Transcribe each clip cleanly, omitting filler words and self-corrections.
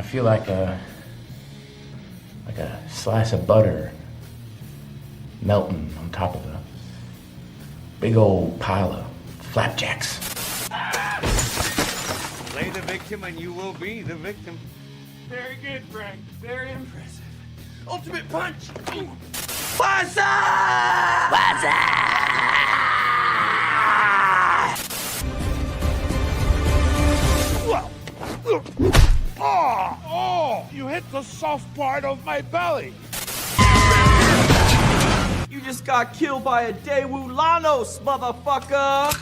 feel like a slice of butter melting on top of a big old pile of flapjacks. Play the victim and you will be the victim. Very good, Frank. Very impressive. Ultimate punch! What's up? What's up? Oh! You hit the soft part of my belly. You just got killed by a Daewoo Lanos, motherfucker!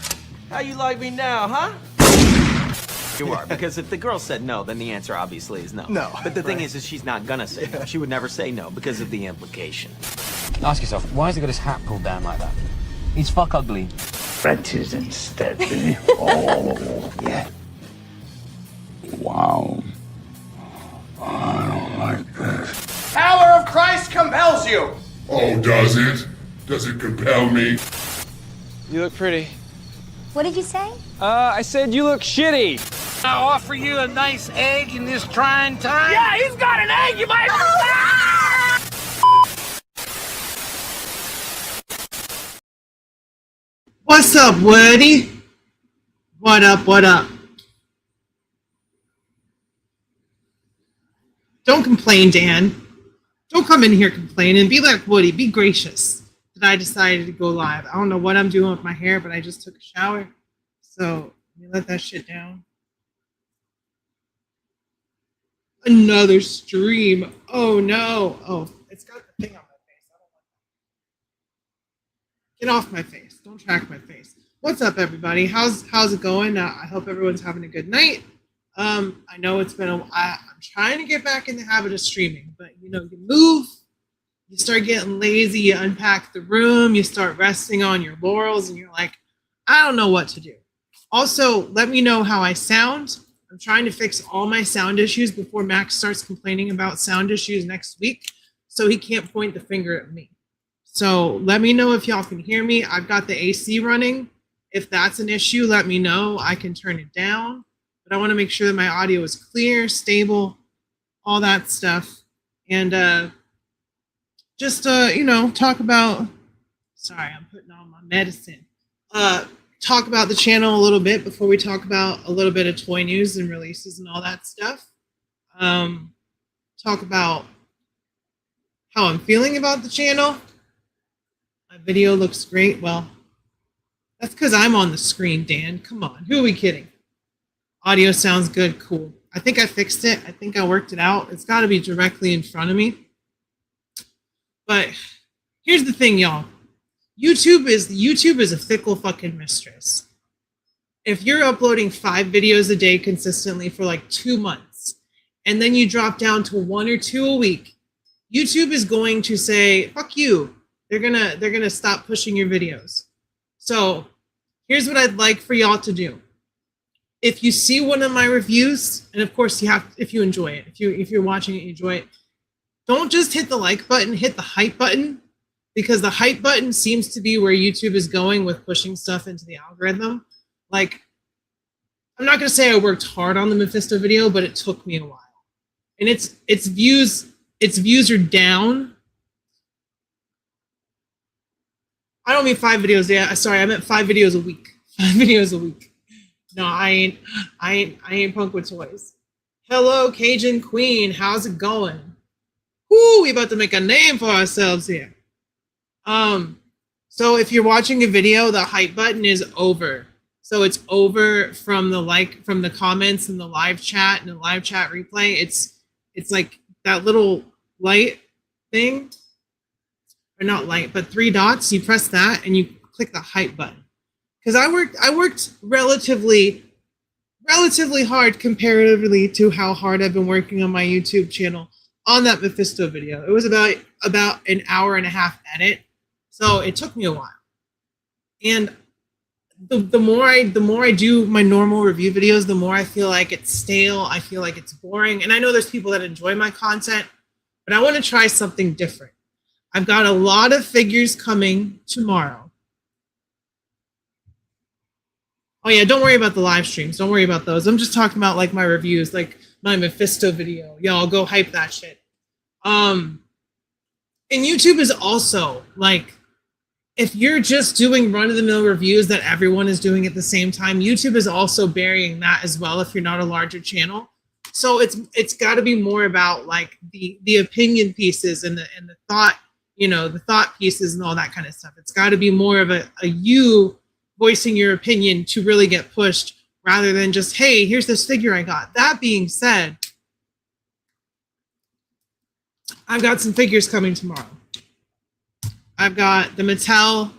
How you like me now, huh? You are, because if the girl said no, then the answer obviously is no. No. But the thing is she's not gonna say no. She would never say no because of the implication. Ask yourself, why has he got his hat pulled down like that? He's fuck ugly. Frenches instead. Oh, yeah. Wow. I don't like this. Power of Christ compels you! Oh, does it? Does it compel me? You look pretty. What did you say? I said you look shitty. I offer you a nice egg in this trying time? Yeah, he's got an egg, you might... What's up, Woody? What up, what up? Don't complain, Dan. Don't come in here complaining. Be like Woody. Be gracious that I decided to go live. I don't know what I'm doing with my hair, but I just took a shower. So let me let that shit down. Another stream. Oh, no. Oh, it's got the thing on my face. I don't want that. Get off my face. Don't track my face. What's up, everybody? How's it going? I hope everyone's having a good night. I know it's been I'm trying to get back in the habit of streaming, but you know, you move, you start getting lazy, you unpack the room, you start resting on your laurels, and you're like, I don't know what to do. Also, let me know how I sound. I'm trying to fix all my sound issues before Max starts complaining about sound issues next week, so he can't point the finger at me. So let me know if y'all can hear me. I've got the AC running. If that's an issue, let me know. I can turn it down. But I want to make sure that my audio is clear, stable, all that stuff. And just, you know, talk about, sorry, I'm putting on my medicine. Talk about the channel a little bit before we talk about a little bit of toy news and releases and all that stuff. Talk about how I'm feeling about the channel. My video looks great. Well, that's because I'm on the screen, Dan. Come on, who are we kidding? Audio sounds good, cool. I think I fixed it. I think I worked it out. It's got to be directly in front of me. But here's the thing, y'all. YouTube is a fickle fucking mistress. If you're uploading 5 videos a day consistently for like 2 months, and then you drop down to 1 or 2 a week, YouTube is going to say, fuck you. They're gonna stop pushing your videos. So here's what I'd like for y'all to do. If you see one of my reviews, and of course you have, if you enjoy it, if you're watching it, you enjoy it, don't just hit the like button, hit the hype button, because the hype button seems to be where YouTube is going with pushing stuff into the algorithm. Like, I'm not gonna say I worked hard on the Mephisto video, but it took me a while. And its views are down. I don't mean 5 videos. Yeah, sorry, I meant 5 videos a week. 5 videos a week. No, I ain't punk with toys. Hello, Cajun Queen. How's it going? Woo, we about to make a name for ourselves here. So if you're watching a video, the hype button is over. So it's over from the comments and the live chat and the live chat replay. It's like that little light thing, or not light, but 3 dots. You press that and you click the hype button. Because I worked relatively hard comparatively to how hard I've been working on my YouTube channel on that Mephisto video. It was about an hour and a half edit, so it took me a while. And the more I do my normal review videos, the more I feel like it's stale. I feel like it's boring. And I know there's people that enjoy my content, but I want to try something different. I've got a lot of figures coming tomorrow. Oh yeah, don't worry about the live streams. Don't worry about those. I'm just talking about like my reviews, like my Mephisto video. Y'all go hype that shit. And YouTube is also like, if you're just doing run-of-the-mill reviews that everyone is doing at the same time, YouTube is also burying that as well if you're not a larger channel. So it's got to be more about like the opinion pieces and the thought, you know, the thought pieces and all that kind of stuff. It's got to be more of a you voicing your opinion to really get pushed rather than just, hey, here's this figure I got. That being said, I've got some figures coming tomorrow. I've got the Mattel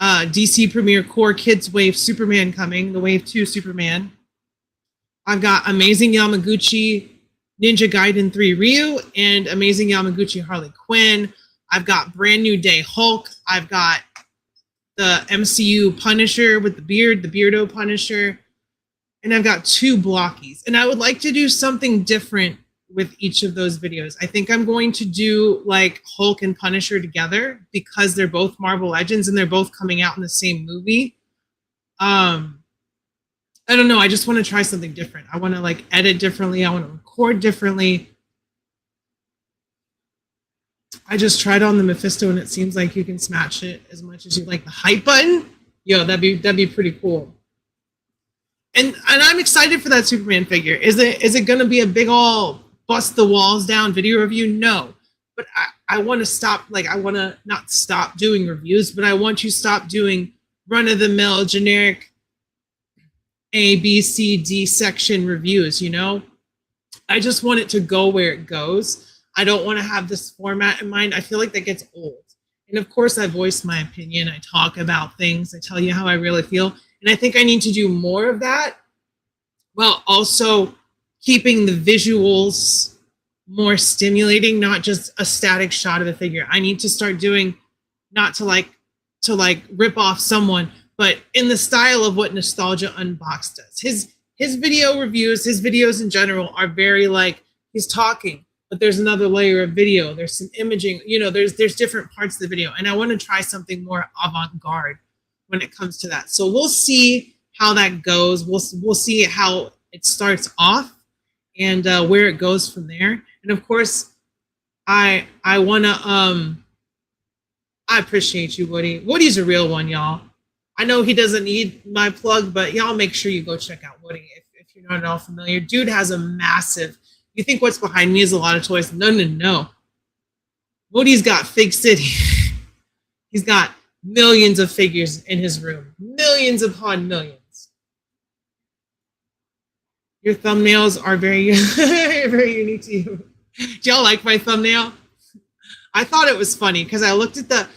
DC Premier Core Kids Wave Superman coming, the Wave 2 Superman. I've got Amazing Yamaguchi Ninja Gaiden 3 Ryu and Amazing Yamaguchi Harley Quinn. I've got Brand New Day Hulk. I've got the MCU Punisher with the beard, the Beardo Punisher. And I've got 2 blockies. And I would like to do something different with each of those videos. I think I'm going to do like Hulk and Punisher together because they're both Marvel Legends and they're both coming out in the same movie. I don't know. I just want to try something different. I want to like edit differently. I want to record differently. I just tried on the Mephisto and it seems like you can smash it as much as you like the hype button. Yo, that'd be pretty cool. And I'm excited for that Superman figure. Is it going to be a big all bust the walls down video review? No. But I want to stop, like, I want to not stop doing reviews, but I want you to stop doing run-of-the-mill generic A, B, C, D section reviews, you know? I just want it to go where it goes. I don't want to have this format in mind. I feel like that gets old. And of course, I voice my opinion. I talk about things. I tell you how I really feel. And I think I need to do more of that while also keeping the visuals more stimulating, not just a static shot of a figure. I need to start doing, not to rip off someone, but in the style of what Nostalgia Unboxed does. His video reviews, his videos in general are very like, he's talking, but there's another layer of video. There's some imaging, you know, there's different parts of the video. And I want to try something more avant-garde when it comes to that. So we'll see how that goes. We'll see how it starts off and where it goes from there. And of course, I want to, I appreciate you, Woody. Woody's a real one, y'all. I know he doesn't need my plug, but y'all make sure you go check out Woody if you're not at all familiar. Dude has a massive, you think what's behind me is a lot of toys. No. Woody's got Fig City. He's got millions of figures in his room. Millions upon millions. Your thumbnails are very, very unique to you. Do y'all like my thumbnail? I thought it was funny because I looked at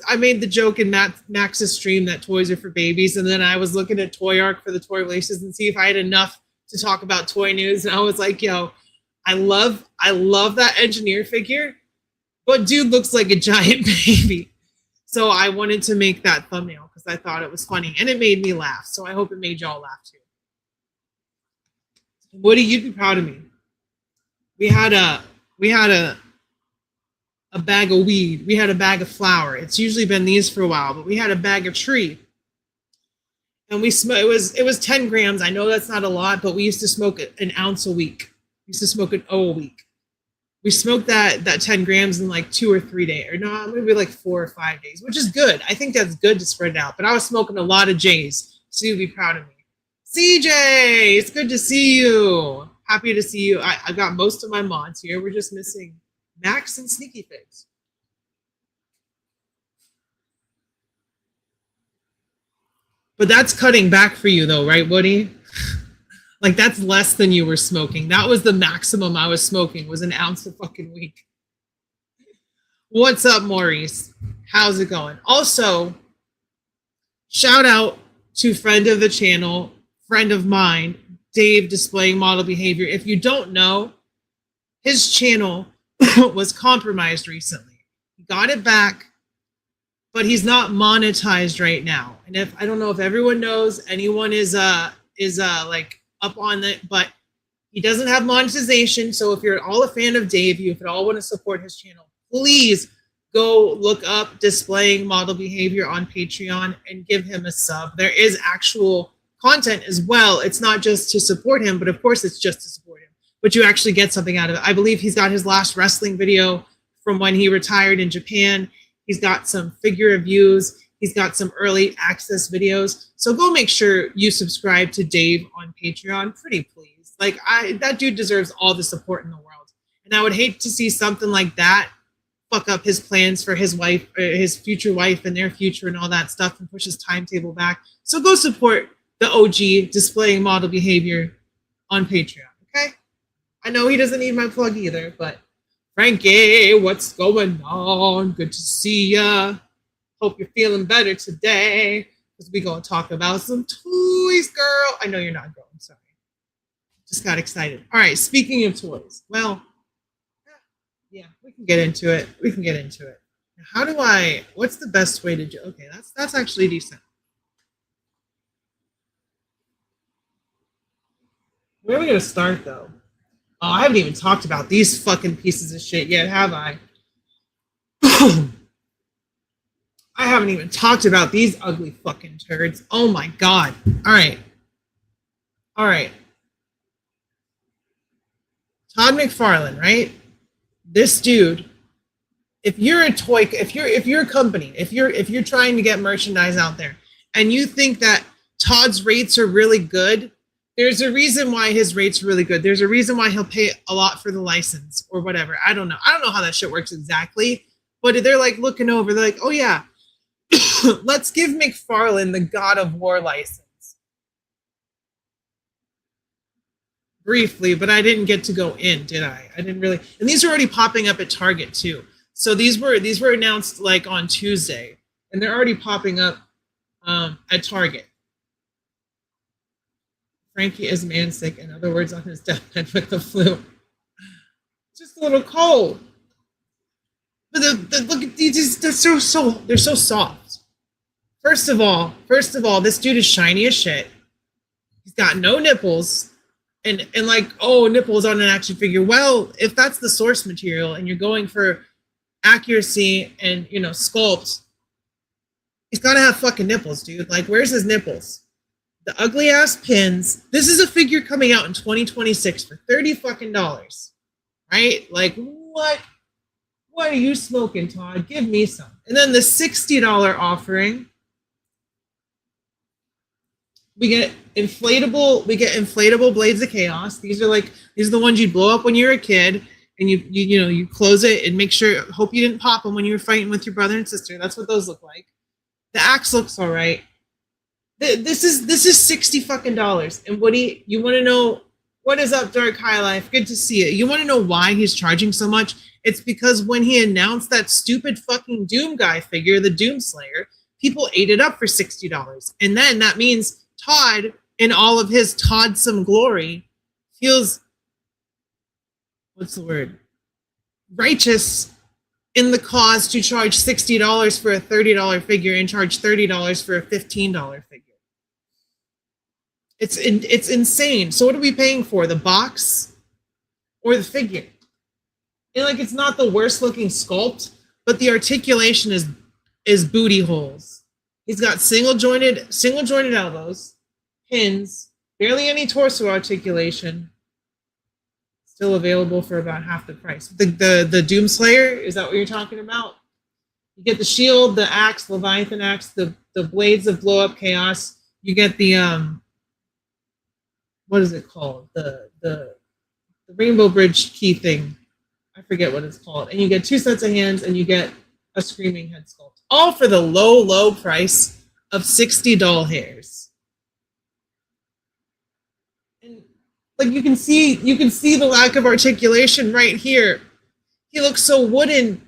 I made the joke in Max's stream that toys are for babies, and then I was looking at Toy Arc for the toy releases and see if I had enough to talk about toy news, and I was like, yo, I love that engineer figure, but dude looks like a giant baby. So I wanted to make that thumbnail because I thought it was funny, and it made me laugh. So I hope it made y'all laugh too. Woody, you'd be proud of me. We had a bag of weed. We had a bag of flour. It's usually been these for a while, but we had a bag of tree. And it was 10 grams. I know that's not a lot, but we used to smoke an ounce a week. We used to smoke an O a week. We smoked that 10 grams in like 2 or 3 days, or no, maybe like 4 or 5 days, which is good. I think that's good to spread it out. But I was smoking a lot of J's, so you'd be proud of me. CJ, it's good to see you. Happy to see you. I got most of my mods here. We're just missing Max and Sneaky Figs. But that's cutting back for you though, right, Woody? Like that's less than you were smoking. That was the maximum I was smoking, was an ounce a fucking week. What's up, Maurice? How's it going? Also, shout out to friend of the channel, friend of mine, Dave Displaying Model Behavior. If you don't know, his channel was compromised recently. He got it back, but he's not monetized right now. And I don't know if everyone knows, anyone is like up on it, but he doesn't have monetization. So if you're at all a fan of Dave, you if at all want to support his channel, please go look up Displaying Model Behavior on Patreon and give him a sub. There is actual content as well. It's not just to support him, but of course it's just to support but you actually get something out of it. I believe he's got his last wrestling video from when he retired in Japan. He's got some figure reviews. He's got some early access videos. So go make sure you subscribe to Dave on Patreon. Pretty please. Like, that dude deserves all the support in the world. And I would hate to see something like that fuck up his plans for his wife, his future wife and their future and all that stuff and push his timetable back. So go support the OG displaying model behavior on Patreon, okay? I know he doesn't need my plug either, but Frankie, what's going on? Good to see ya. Hope you're feeling better today because we're going to talk about some toys, girl. I know you're not a girl. I'm sorry. Just got excited. All right, speaking of toys. Well, yeah, we can get into it. How do what's the best way to do? Okay, that's actually decent. Where are we going to start, though? Oh, I haven't even talked about these fucking pieces of shit yet, have I? I haven't even talked about these ugly fucking turds. Oh my God. All right. Todd McFarlane, right? This dude, if you're a company, if you're trying to get merchandise out there and you think that Todd's rates are really good, there's a reason why his rates are really good. There's a reason why he'll pay a lot for the license or whatever. I don't know how that shit works exactly, but they're like looking over, they're like, oh yeah, let's give McFarlane the God of War license. Briefly, but I didn't get to go in, did I? I didn't really. And these are already popping up at Target too. So these were announced like on Tuesday, and they're already popping up at Target. Frankie is man-sick. In other words, on his deathbed with the flu. Just a little cold. But look at these. They're so soft. First of all, this dude is shiny as shit. He's got no nipples. And like, oh, nipples on an action figure. Well, if that's the source material and you're going for accuracy and, sculpt, he's got to have fucking nipples, dude. Like, where's his nipples? The ugly ass pins. This is a figure coming out in 2026 for $30 fucking dollars, right? Like, what? What are you smoking, Todd? Give me some. And then the $60 offering. We get inflatable Blades of Chaos. These are the ones you'd blow up when you were a kid, and you close it and make sure. Hope you didn't pop them when you were fighting with your brother and sister. That's what those look like. The axe looks all right. This is $60 fucking dollars. And Woody, you want to know what is up, Dark High Life? Good to see you. You want to know why he's charging so much? It's because when he announced that stupid fucking Doom guy figure, the Doom Slayer, people ate it up for $60, and then that means Todd, in all of his Toddsome glory, feels, what's the word? Righteous in the cause to charge $60 for a $30 figure and charge $30 for a $15 figure. It's insane. So what are we paying for? The box or the figure? And like, it's not the worst looking sculpt, but the articulation is booty holes. He's got single jointed elbows, pins, barely any torso articulation. Still available for about half the price. The Doom Slayer, is that what you're talking about? You get the shield, the axe, Leviathan axe, the blades of blow up chaos. You get the what is it called? The Rainbow Bridge key thing. I forget what it's called. And you get 2 sets of hands, and you get a screaming head sculpt. All for the low price of 60 doll hairs. And like you can see the lack of articulation right here. He looks so wooden.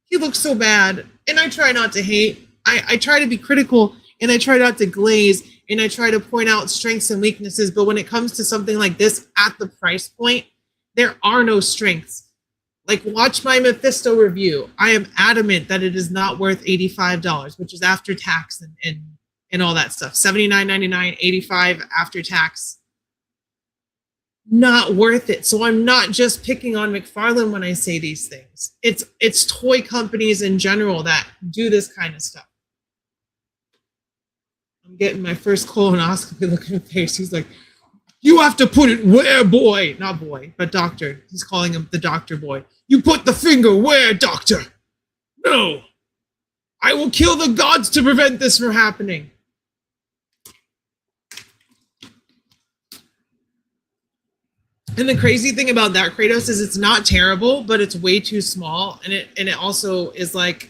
He looks so bad. And I try not to hate. I try to be critical, and I try not to glaze, and I try to point out strengths and weaknesses. But when it comes to something like this at the price point, there are no strengths. Like, watch my Mephisto review. I am adamant that it is not worth $85, which is after tax and all that stuff. $79.99, $85 after tax. Not worth it. So I'm not just picking on McFarlane when I say these things. It's toy companies in general that do this kind of stuff. I'm getting my first colonoscopy looking face. He's like, You have to put it where, boy? Not boy, but doctor. He's calling him the doctor boy. You put the finger where, doctor? No. I will kill the gods to prevent this from happening. And the crazy thing about that, Kratos, is it's not terrible, but it's way too small. And it also is like,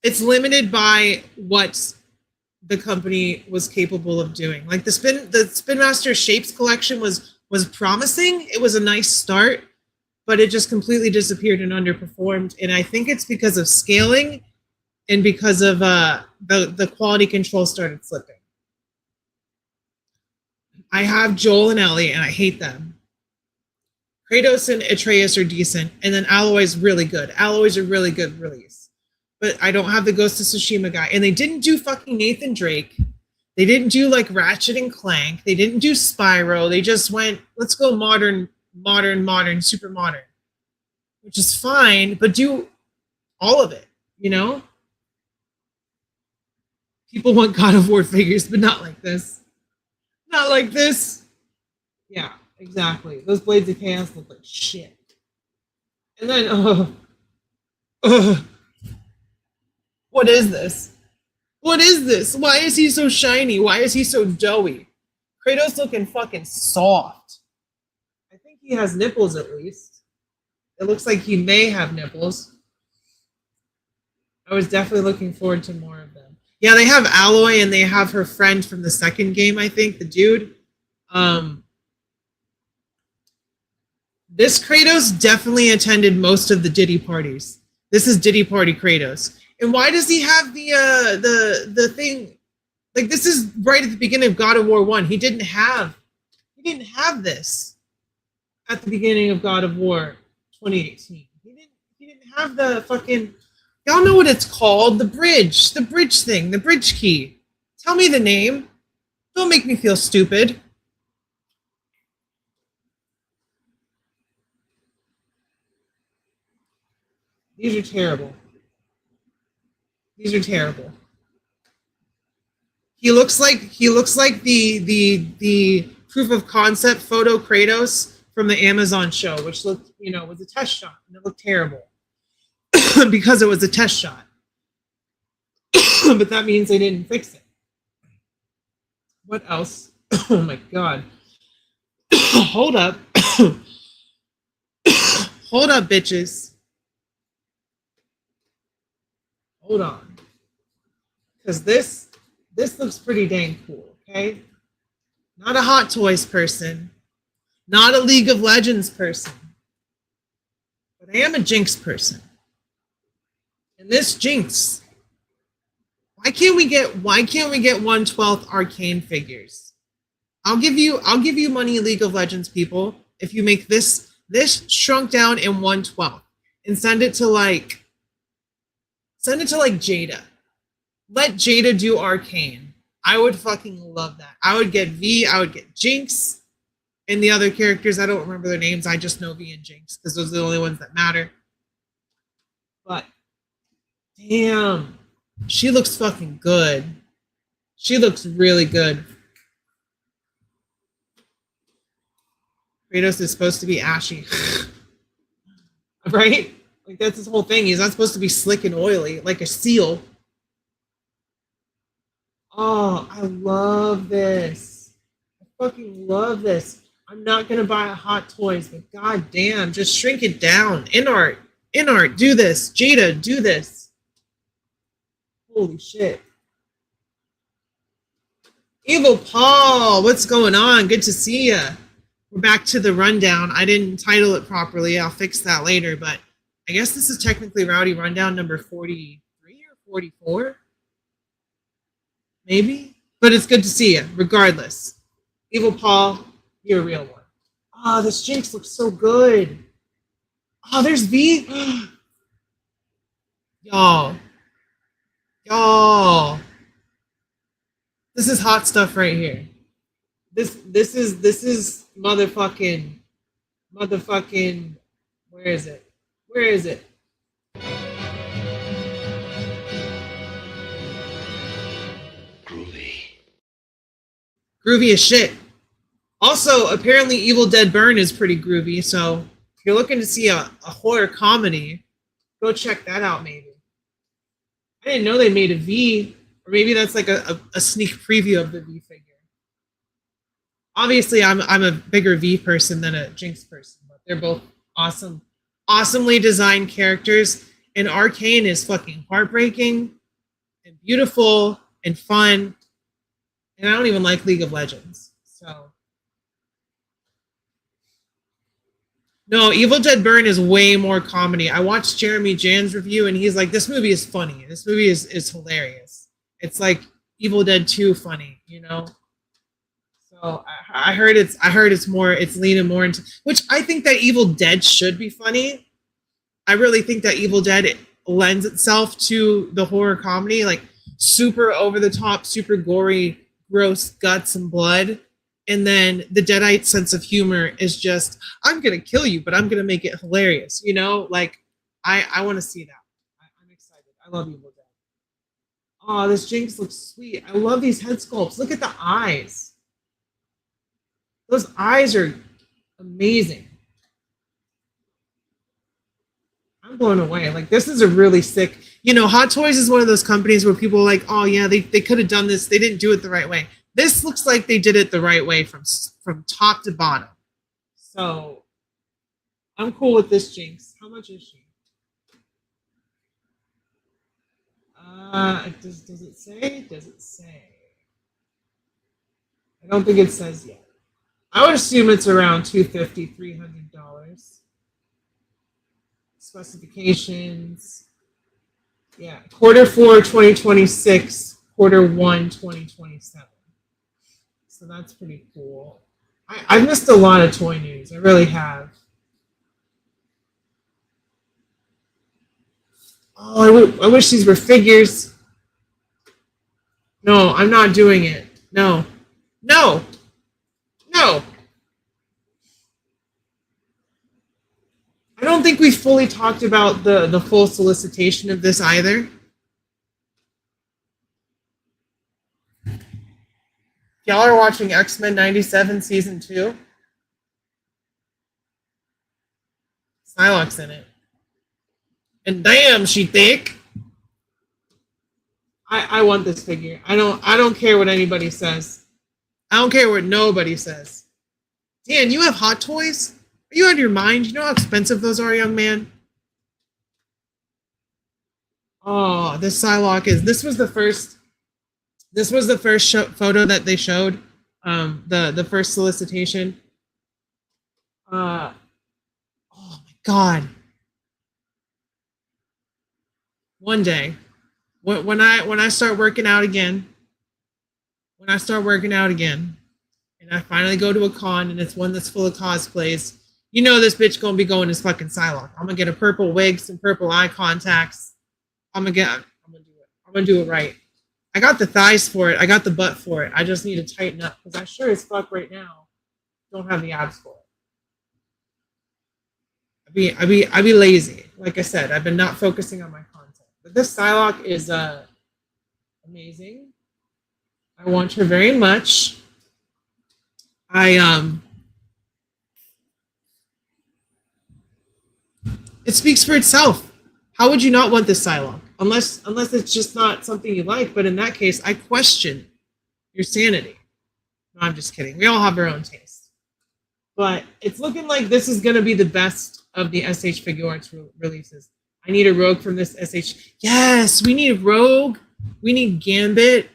it's limited by what the company was capable of doing. Like the Spin Master Shapes collection was promising. It was a nice start, but it just completely disappeared and underperformed. And I think it's because of scaling and because of the quality control started slipping. I have Joel and Ellie, and I hate them. Kratos and Atreus are decent, and then Alloy's really good. Alloy's a really good release. But I don't have the Ghost of Tsushima guy. And they didn't do fucking Nathan Drake. They didn't do like Ratchet and Clank. They didn't do Spyro. They just went, let's go modern, super modern. Which is fine, but do all of it, you know? People want God of War figures, but not like this. Not like this. Yeah, exactly. Those Blades of Chaos look like shit. And then, what is this? What is this? Why is he so shiny? Why is he so doughy? Kratos looking fucking soft. I think he has nipples at least. It looks like he may have nipples. I was definitely looking forward to more of them. Yeah, they have Alloy and they have her friend from the second game, I think, the dude. This Kratos definitely attended most of the Diddy parties. This is Diddy Party Kratos. And why does he have the thing? Like, this is right at the beginning of God of War 1. He didn't have this at the beginning of God of War 2018. He didn't have the fucking, y'all know what it's called, the bridge thing, the bridge key. Tell me the name. Don't make me feel stupid. These are terrible. These are terrible. He looks like the proof of concept photo Kratos from the Amazon show, which looked, was a test shot, and it looked terrible because it was a test shot. But that means they didn't fix it. What else? Oh my god. Hold up. Hold up, bitches. Hold on. Because this looks pretty dang cool, okay? Not a Hot Toys person. Not a League of Legends person. But I am a Jinx person. And this Jinx, why can't we get 1/12 Arcane figures? I'll give you money, League of Legends people, if you make this shrunk down in 1/12 and send it to like Jada. Let Jada do Arcane. I would fucking love that. I would get V, I would get Jinx, and the other characters, I don't remember their names. I just know V and Jinx because those are the only ones that matter. But damn, she looks fucking good. She looks really good. Kratos is supposed to be ashy. Right? Like, that's his whole thing. He's not supposed to be slick and oily, like a seal. Oh, I love this. I fucking love this. I'm not going to buy a Hot Toys, but goddamn, just shrink it down. InArt, do this. Jada, do this. Holy shit. Evil Paul, what's going on? Good to see ya. We're back to the rundown. I didn't title it properly. I'll fix that later, but I guess this is technically Rowdy Rundown number 43 or 44. Maybe? But it's good to see you, regardless. Evil Paul, you're a real one. Oh, this Jinx looks so good. Oh, there's V. Y'all. This is hot stuff right here. This is motherfucking, where is it? Groovy as shit. Also, apparently Evil Dead Burn is pretty groovy, so if you're looking to see a horror comedy, go check that out maybe. I didn't know they made a V, or maybe that's like a sneak preview of the V figure. Obviously, I'm a bigger V person than a Jinx person, but they're both awesome, awesomely designed characters. And Arcane is fucking heartbreaking and beautiful and fun. And I don't even like League of Legends, so. No, Evil Dead Burn is way more comedy. I watched Jeremy Jan's review, and he's like, this movie is funny. This movie is hilarious. It's like Evil Dead 2 funny, you know? So I heard it's leaning more into, which I think that Evil Dead should be funny. I really think that Evil Dead lends itself to the horror comedy, like super over the top, super gory, gross guts and blood. And then the Deadite sense of humor is just, I'm going to kill you, but I'm going to make it hilarious. You know, like, I want to see that. I'm excited. I love Evil Dead. Oh, this Jinx looks sweet. I love these head sculpts. Look at the eyes. Those eyes are amazing. I'm blown away. Like, this is a really sick, you know, Hot Toys is one of those companies where people are like, oh yeah, they could have done this. They didn't do it the right way. This looks like they did it the right way from top to bottom. So I'm cool with this Jinx. How much is she? Does it say? Does it say? I don't think it says yet. I would assume it's around $250, $300. Specifications. Yeah, Q4 2026, Q1 2027. So that's pretty cool. I've missed a lot of toy news. I really have. Oh, I wish these were figures. No, I'm not doing it. No. No. No. I don't think we fully talked about the full solicitation of this either. Y'all are watching X-Men 97 Season 2? Psylocke's in it. And damn, she thick. I want this figure. I don't care what anybody says. I don't care what nobody says. Dan, you have Hot Toys? Are you out of your mind? You know how expensive those are, young man? Oh, this Psylocke is. This was the first photo that they showed. The first solicitation. Oh my God. One day, when I start working out again, and I finally go to a con and it's one that's full of cosplays, you know this bitch gonna be going as fucking Psylocke. I'm gonna get a purple wig, some purple eye contacts. I'm gonna do it. I'm gonna do it right. I got the thighs for it. I got the butt for it. I just need to tighten up because I sure as fuck right now don't have the abs for it. I be lazy. Like I said, I've been not focusing on my content. But this Psylocke is amazing. I want her very much. It speaks for itself. How would you not want this Psylocke? Unless it's just not something you like, but in that case, I question your sanity. No, I'm just kidding. We all have our own taste. But it's looking like this is going to be the best of the SH Figuarts releases. I need a Rogue from this SH. Yes, we need Rogue. We need Gambit.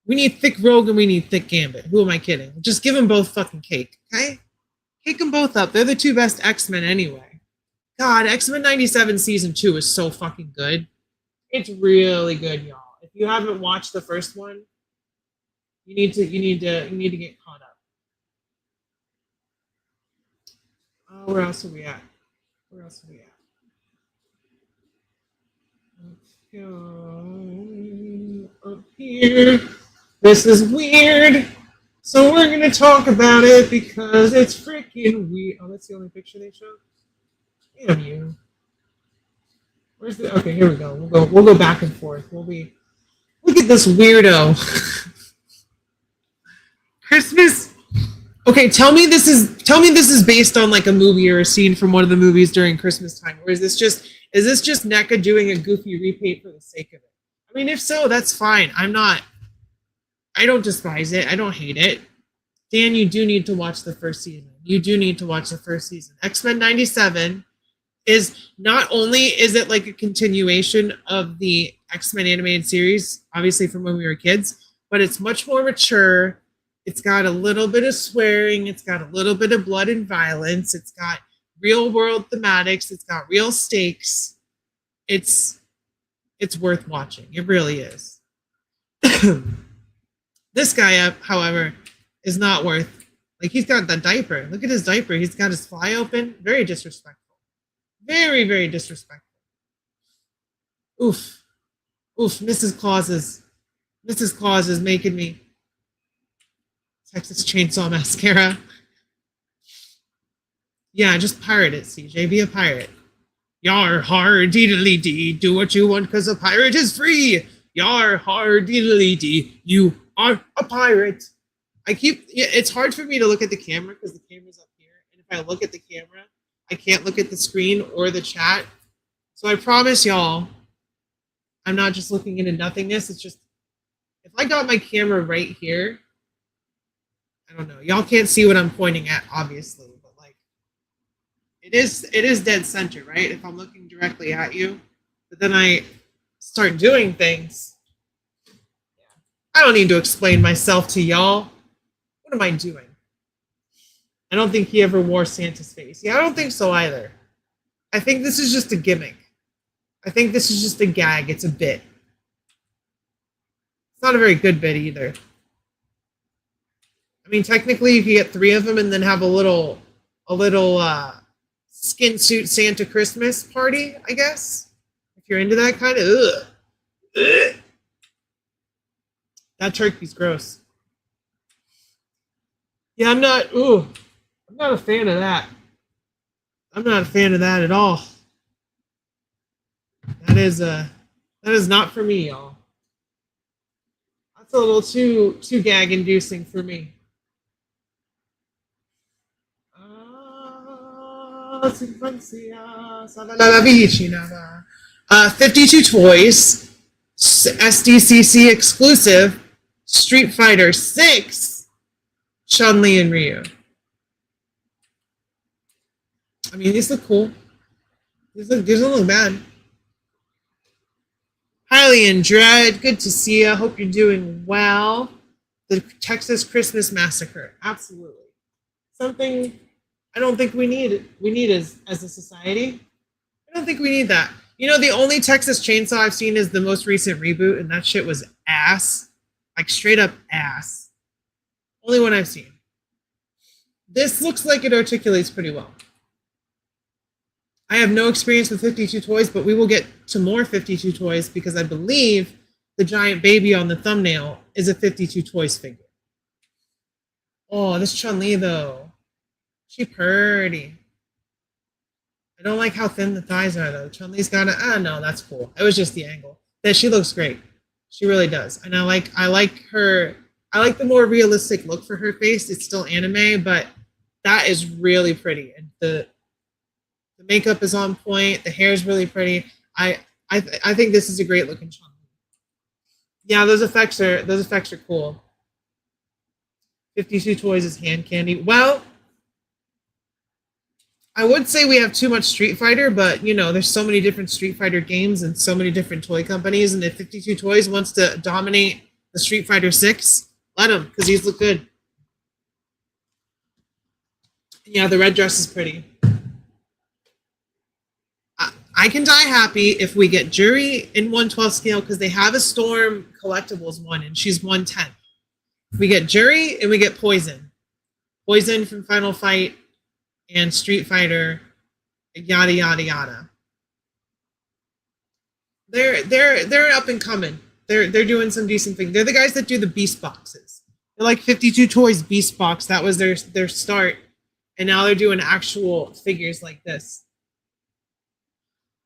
We need thick Rogue and we need thick Gambit. Who am I kidding? Just give them both fucking cake, okay? Cake them both up. They're the two best X-Men anyway. God, X-Men 97 Season 2 is so fucking good. It's really good, y'all. If you haven't watched the first one, you need to get caught up. Where else are we at? Up here. This is weird. So we're gonna talk about it because it's freaking weird. Oh, that's the only picture they showed? Damn you. Where's the? Okay, here we go. We'll go back and forth. Look at this weirdo. Christmas Okay, tell me this is based on like a movie or a scene from one of the movies during Christmas time, or is this just NECA doing a goofy repaint for the sake of it? I mean, if so, that's fine. I don't despise it. I don't hate it. Dan, you do need to watch the first season. You do need to watch the first season. X-Men 97 is not only is it like a continuation of the X-Men animated series, obviously from when we were kids, but it's much more mature. It's got a little bit of swearing. It's got a little bit of blood and violence. It's got real world thematics. It's got real stakes. It's worth watching. It really is. This guy, however, is not worth. Like, he's got the diaper. Look at his diaper. He's got his fly open. Very disrespectful. Very, very disrespectful. Oof. Oof. Mrs. Claus is making me. Texas Chainsaw Mascara. Yeah, just pirate it, CJ. Be a pirate. Yar har deedly dee. Do what you want because a pirate is free. Yar har deedly dee. You are a pirate. It's hard for me to look at the camera because the camera's up here. And if I look at the camera, I can't look at the screen or the chat. So I promise y'all, I'm not just looking into nothingness. It's just, if I got my camera right here, I don't know. Y'all can't see what I'm pointing at, obviously, but like, it is dead center, right? If I'm looking directly at you, but then I start doing things. I don't need to explain myself to y'all. What am I doing? I don't think he ever wore Santa's face. Yeah, I don't think so either. I think this is just a gimmick. I think this is just a gag. It's a bit. It's not a very good bit either. I mean, technically, you could get 3 of them and then have a little skin suit Santa Christmas party, I guess. If you're into that kind of. Ugh. Ugh. That turkey's gross. Yeah, I'm not a fan of that. I'm not a fan of that at all. That is not for me, y'all. That's a little too gag inducing for me. 52 Toys, SDCC exclusive, Street Fighter 6, Chun-Li and Ryu. I mean, these look cool. These don't look bad. Highly in Dread, good to see you. Hope you're doing well. The Texas Christmas Massacre, absolutely. Something I don't think we need. We need as a society. I don't think we need that. You know, the only Texas Chainsaw I've seen is the most recent reboot, and that shit was ass. Like, straight up ass. Only one I've seen. This looks like it articulates pretty well. I have no experience with 52 Toys, but we will get to more 52 Toys because I believe the giant baby on the thumbnail is a 52 Toys figure. Oh, this Chun-Li, though. She pretty. I don't like how thin the thighs are, though. Chun-Li's got a... no, that's cool. It was just the angle. She looks great. She really does. And I like her... I like the more realistic look for her face. It's still anime, but that is really pretty. And the makeup is on point. The hair is really pretty. I think this is a great looking Chun-Li. Yeah, those effects are cool. 52 Toys is hand candy. Well, I would say we have too much Street Fighter, but you know, there's so many different Street Fighter games and so many different toy companies, and if 52 Toys wants to dominate the Street Fighter 6, let them, because these look good. Yeah, the red dress is pretty. I can die happy if we get Jury in 1/12 scale, because they have a Storm Collectibles one, and she's 1/10. We get Jury and we get Poison. Poison from Final Fight and Street Fighter, yada yada yada. They're up and coming. They're doing some decent things. They're the guys that do the Beast boxes. They're like 52 Toys Beast box. That was their start, and now they're doing actual figures like this.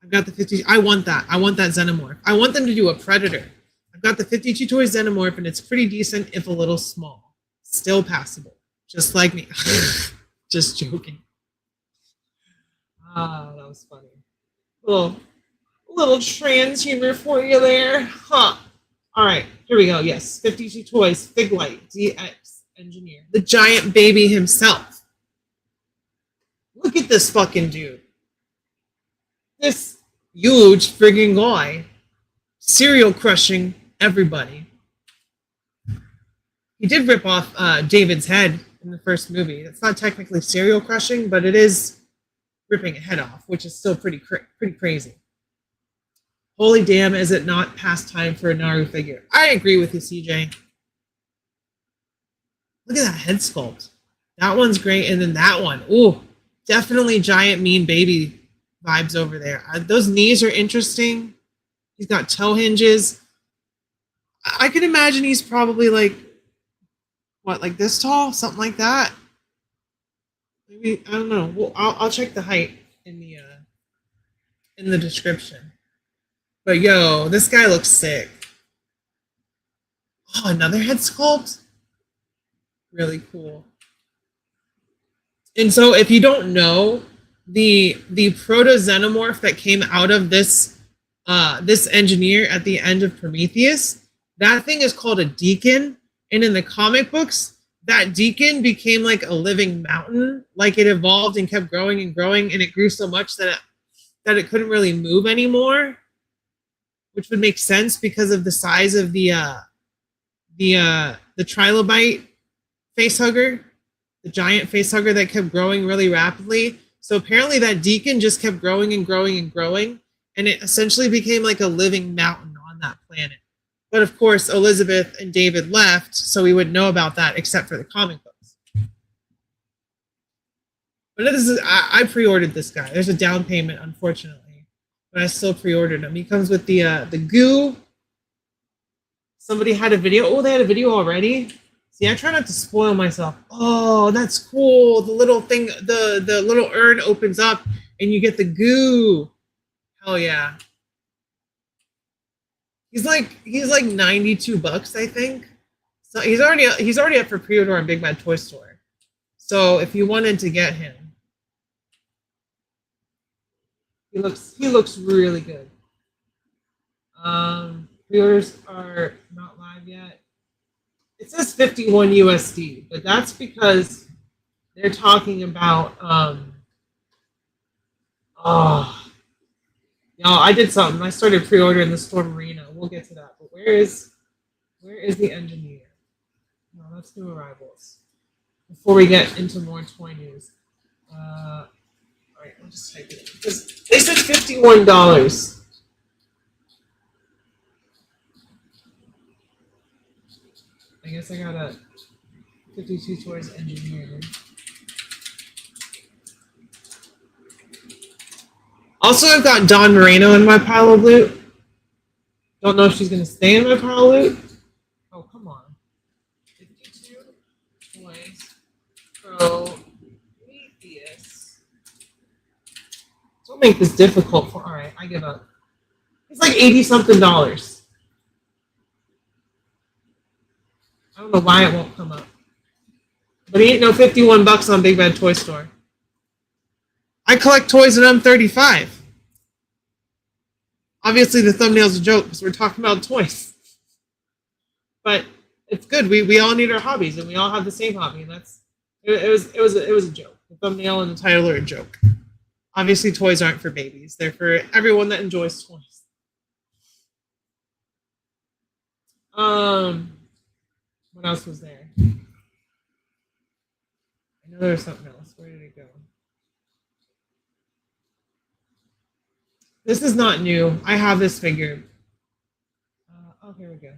I've got the 50. I want that. I want that Xenomorph. I want them to do a Predator. I've got the 52 Toys Xenomorph, and it's pretty decent, if a little small. Still passable. just like me. Just joking. Ah, that was funny. Little trans humor for you there. Huh. All right, here we go. Yes, 52 Toys, Fig Light, DX Engineer. The giant baby himself. Look at this fucking dude. This huge friggin' guy. Serial crushing everybody. He did rip off David's head in the first movie. It's not technically serial crushing, but it is ripping a head off, which is still pretty crazy. Holy damn, is it not past time for a Naru figure? I agree with you, CJ. Look at that head sculpt. That one's great, and then that one. Ooh, definitely giant mean baby vibes over there. Those knees are interesting. He's got toe hinges. I can imagine he's probably like, what, like this tall? Something like that? Maybe, I don't know. Well, I'll check the height in the description. But yo, this guy looks sick. Oh, another head sculpt? Really cool. And so if you don't know, the proto-xenomorph that came out of this engineer at the end of Prometheus, that thing is called a deacon. And in the comic books, that deacon became like a living mountain. Like it evolved and kept growing and growing, and it grew so much that it couldn't really move anymore. Which would make sense because of the size of the trilobite facehugger, the giant facehugger that kept growing really rapidly. So apparently that deacon just kept growing and growing and growing, and it essentially became like a living mountain on that planet. But of course, Elizabeth and David left, so we wouldn't know about that except for the comic books. But I pre-ordered this guy. There's a down payment, unfortunately. But I still pre-ordered him. He comes with the goo. Somebody had a video. Oh, they had a video already? See, I try not to spoil myself. Oh, that's cool. The little thing, the little urn opens up and you get the goo. Hell yeah. He's like $92, I think. So he's already up for pre-order on Big Bad Toy Store. So if you wanted to get him, he looks really good. Pre-orders are not live yet. It says 51 USD, but that's because they're talking about I did something. I started pre-ordering the Storm Arena. We'll get to that. But where is the engineer? No, that's new arrivals. Before we get into more toy news. All right, I'll just type it in. Because they said $51. I guess I got a 52 Toys engineer. Also, I've got Dawn Moreno in my pile of loot. Don't know if she's going to stay in my pile of loot. Oh, come on. 52 Toys Prometheus. Don't make this difficult for... Alright, I give up. It's like $80-something. I don't know why it won't come up. But he ain't no $51 on Big Bad Toy Store. I collect toys and I'm 35. Obviously the thumbnail's a joke because we're talking about toys. But it's good. We all need our hobbies and we all have the same hobby, and it was a joke. The thumbnail and the title are a joke. Obviously toys aren't for babies. They're for everyone that enjoys toys. What else was there? I know there was something else. Where did it go? This is not new. I have this figure. Oh, here we go.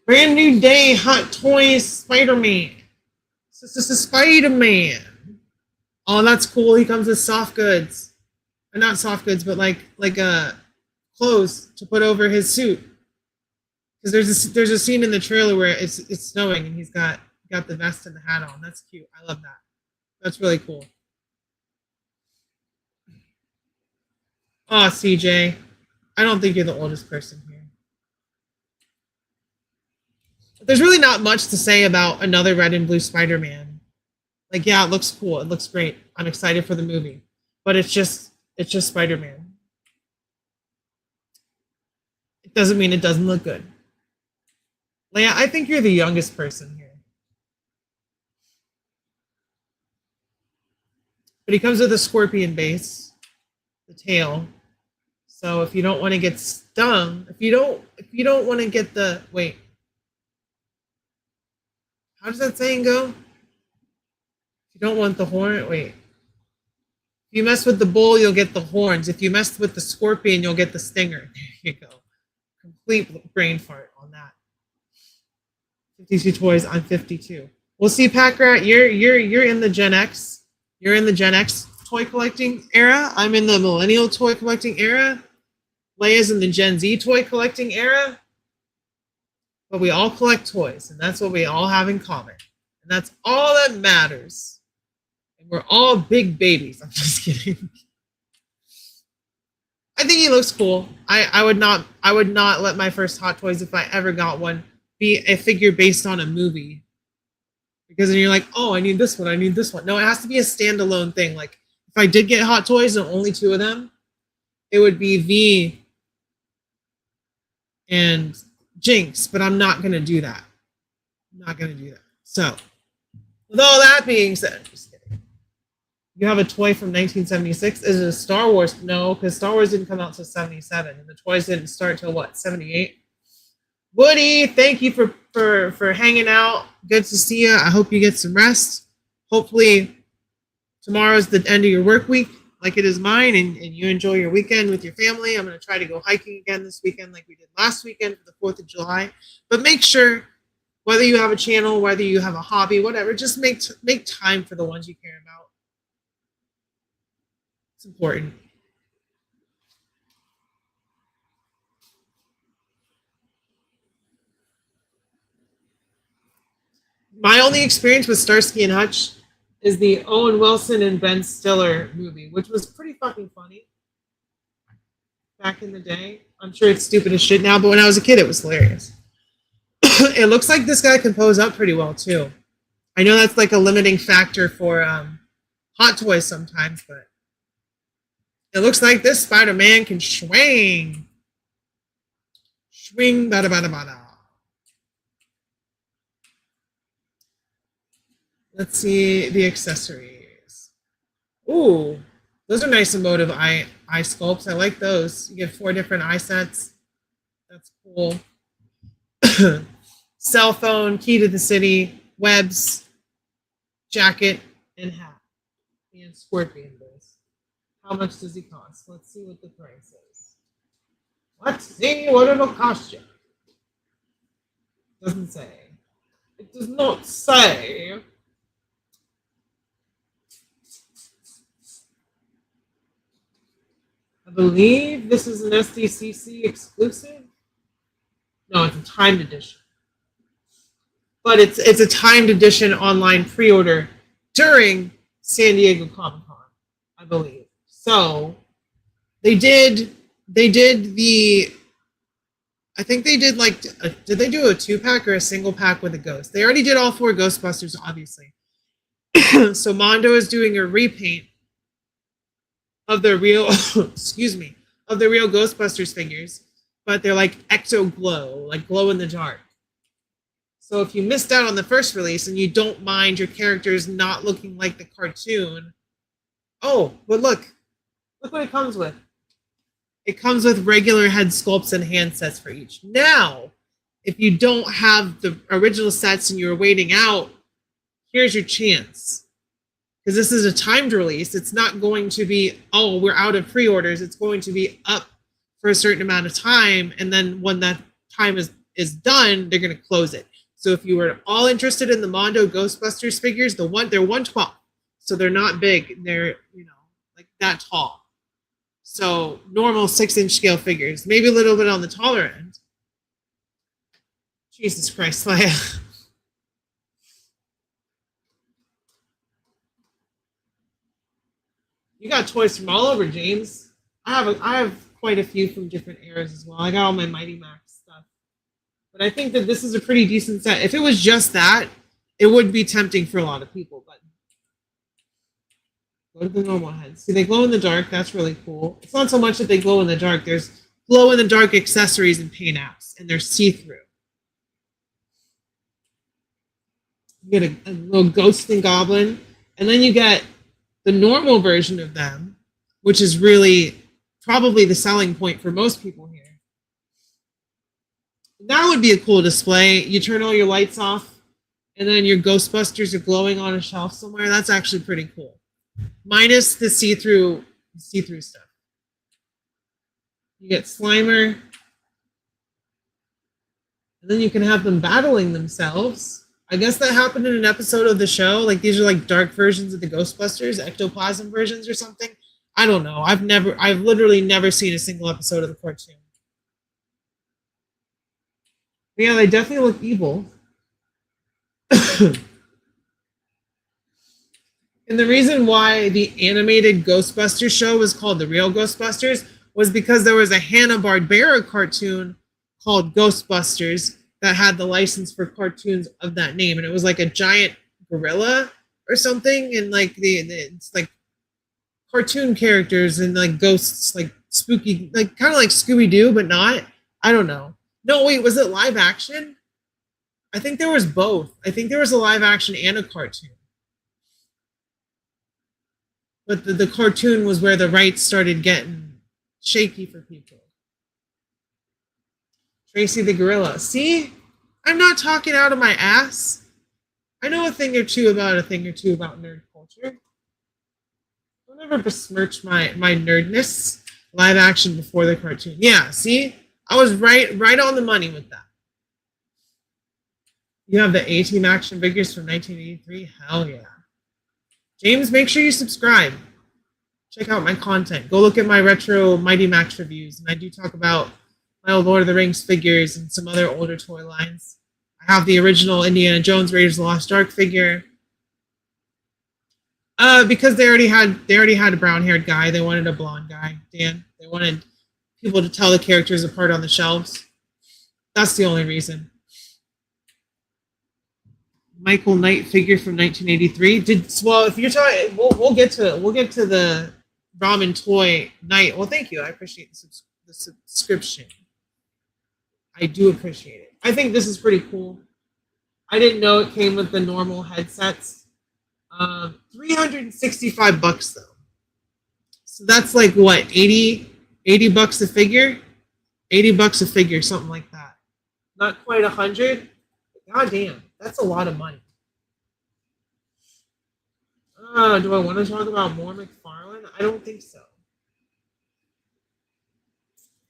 Brand new day, Hot Toys, Spider-Man. This is Spider-Man. Oh, that's cool. He comes with soft goods. Or not soft goods, but like clothes to put over his suit. Because there's a scene in the trailer where it's snowing and he's got the vest and the hat on. That's cute. I love that. That's really cool. Oh, CJ. I don't think you're the oldest person here. There's really not much to say about another red and blue Spider-Man. Like, yeah, it looks cool. It looks great. I'm excited for the movie. But it's just Spider-Man. It doesn't mean it doesn't look good. Leia, I think you're the youngest person here. But he comes with a scorpion base, the tail. So if you don't want to get stung, if you don't want to get the wait. How does that saying go? If you don't want the horn, wait. If you mess with the bull, you'll get the horns. If you mess with the scorpion, you'll get the stinger. There you go. Complete brain fart on that. 52 toys. I'm 52. We'll see, Pack Rat. You're in the Gen X. You're in the Gen X toy collecting era. I'm in the millennial toy collecting era. Leia's in the Gen Z toy collecting era. But we all collect toys, and that's what we all have in common. And that's all that matters. And we're all big babies. I'm just kidding. I think he looks cool. I would not let my first Hot Toys, if I ever got one, be a figure based on a movie. Because then you're like, oh, I need this one, I need this one. No, it has to be a standalone thing. Like, if I did get Hot Toys and only two of them, it would be V and Jinx, but I'm not going to do that. I'm not going to do that. So, with all that being said, just kidding. You have a toy from 1976. Is it a Star Wars? No, because Star Wars didn't come out until 77, and the toys didn't start till what, 78? Woody, thank you for hanging out. Good to see you. I hope you get some rest. Hopefully, tomorrow's the end of your work week, like it is mine, and you enjoy your weekend with your family. I'm going to try to go hiking again this weekend like we did last weekend for the 4th of July. But make sure, whether you have a channel, whether you have a hobby, whatever, just make time for the ones you care about. It's important. My only experience with Starsky and Hutch is the Owen Wilson and Ben Stiller movie, which was pretty fucking funny back in the day. I'm sure it's stupid as shit now, but when I was a kid, it was hilarious. It looks like this guy can pose up pretty well, too. I know that's like a limiting factor for Hot Toys sometimes, but it looks like this Spider-Man can swing. Swing, bada, bada, bada. Let's see the accessories. Ooh, those are nice emotive eye sculpts. I like those. You get 4 different eye sets. That's cool. Cell phone, key to the city, webs, jacket, and hat. And scorpion base. How much does he cost? Let's see what the price is. Let's see what it'll cost you. Doesn't say. It does not say. I believe this is an SDCC exclusive. No, it's a timed edition. But it's a timed edition online pre-order during San Diego Comic-Con, I believe. So they did the, I think they did like, did they do a 2-pack or a single pack with a ghost? They already did all 4 Ghostbusters, obviously. So Mondo is doing a repaint of the real, excuse me, of the real Ghostbusters figures, but they're like ecto glow, like glow in the dark. So if you missed out on the first release and you don't mind your characters not looking like the cartoon, oh, but look what it comes with. It comes with regular head sculpts and hand sets for each. Now, if you don't have the original sets and you're waiting out, here's your chance. Because this is a timed release. It's not going to be, oh, we're out of pre-orders. It's going to be up for a certain amount of time. And then when that time is done, they're going to close it. So if you were all interested in the Mondo Ghostbusters figures, they're 112. So they're not big. They're, like that tall. So normal 6-inch scale figures, maybe a little bit on the taller end. Jesus Christ, Leia. You got toys from all over, James. I have quite a few from different eras as well. I got all my Mighty Max stuff. But I think that this is a pretty decent set. If it was just that, it would be tempting for a lot of people. But go to the normal heads. See, they glow in the dark. That's really cool. It's not so much that they glow in the dark. There's glow in the dark accessories and paint apps, and they're see-through. You get a little ghost and goblin, and then you get the normal version of them, which is really probably the selling point for most people here. That would be a cool display. You turn all your lights off, and then your Ghostbusters are glowing on a shelf somewhere. That's actually pretty cool. Minus the see-through stuff. You get Slimer, and then you can have them battling themselves. I guess that happened in an episode of the show. Like, these are like dark versions of the Ghostbusters, ectoplasm versions or something. I don't know. I've literally never seen a single episode of the cartoon. But yeah, they definitely look evil. And the reason why the animated Ghostbusters show was called The Real Ghostbusters was because there was a Hanna-Barbera cartoon called Ghostbusters that had the license for cartoons of that name. And it was like a giant gorilla or something. And like it's like cartoon characters and like ghosts, like spooky, like kind of like Scooby-Doo, but not. I don't know. No, wait, was it live action? I think there was both. I think there was a live action and a cartoon. But the cartoon was where the rights started getting shaky for people. Tracy the Gorilla. See? I'm not talking out of my ass. I know a thing or two about nerd culture. Don't ever besmirch my nerdness. Live action before the cartoon. Yeah, see? I was right on the money with that. You have the A-Team action figures from 1983? Hell yeah. James, make sure you subscribe. Check out my content. Go look at my retro Mighty Max reviews. And I do talk about my old Lord of the Rings figures and some other older toy lines. I have the original Indiana Jones Raiders of the Lost Ark figure. Because they already had a brown-haired guy. They wanted a blonde guy, Dan. They wanted people to tell the characters apart on the shelves. That's the only reason. Michael Knight figure from 1983. If you're talking, we'll get to the Ramen Toy Knight. Well, thank you. I appreciate the subscription. I do appreciate it. I think this is pretty cool. I didn't know it came with the normal headsets. $365 though. So that's like what, 80 bucks a figure? 80 bucks a figure, something like that. Not quite 100. God damn, that's a lot of money. Do I want to talk about more McFarlane? I don't think so.